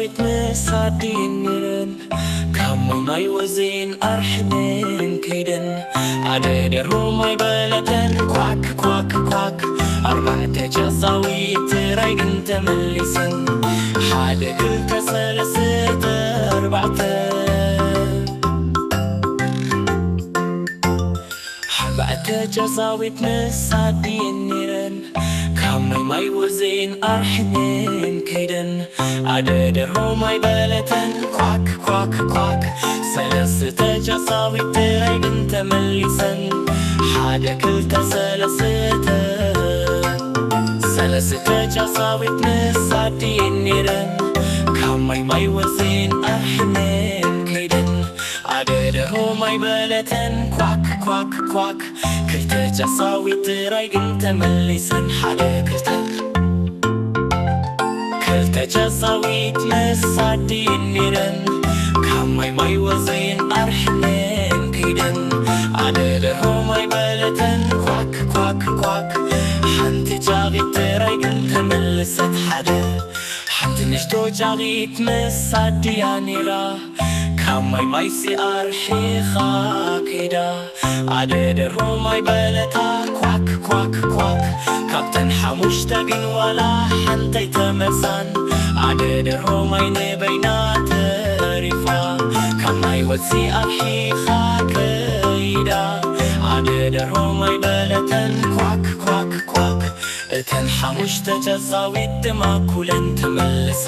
ጨቓዊት ምሳዲንን ካሙናይ ወዜን ኣርሕንን ከይደን ኣደደሩ ማይ በለተን ኳክ ኳክ ኳክ ኣርባዕተ ጨቓዊት ራይ ግን ተመሊሰን ሓደ ክልተ ሰለስተ ኣርባዕተ ኣርባዕተ ጨቓዊት ምሳዲንን ካሙናይ ወዜን ኣርሕንን ከይደን ኣደደሩ ማይ በለተን ኳክ ኳክ ኳክ ሰለስተ ጨቓዊት ራይ ግን ተመሊሰን ሓደ ክልተ ሰለስተ ጨቓዊት ምሳዲንን ካሙናይ ወዜን ኣርሕንን ከይደን ኣደደሩ ማይ በለተን ኳክ ኳክ ኳክ ክልተ ጨቓዊት ራይ ግን ተመሊሰን ሓደ ክልተ ጨቓዊት ምሳዲንን ካሙናይ ወዜን ኣርሕንን ከይደን ኣደደሩ ማይ በለተን ኳክ ኳክ ኳክ ሓንቲ ጨቓዊት ራይ ግን ተመልሰት ሓደ ሓንቲ ንእሽቶ ጨቓዊት ምሳድያ ነይራ ካሙናይ ሲኣርሒኻ ከይዳ ኣደደሩ ማይ በለታ ኳክ ኳክ ኳክ ካብተን ሓሙሽተ ግን ዋላ ሓንተይ ተመሳን ኣደደሩ ማይ ንበይና ተሪፋ ካሙናይ ወፂ ኣርሒኻ ከይዳ ኣደደሩ ማይ በለተን ኳክ ኳክ ኳክ እተን ሓሙሽተ ጨቓዊት ድማ ኩለን ተመልሳ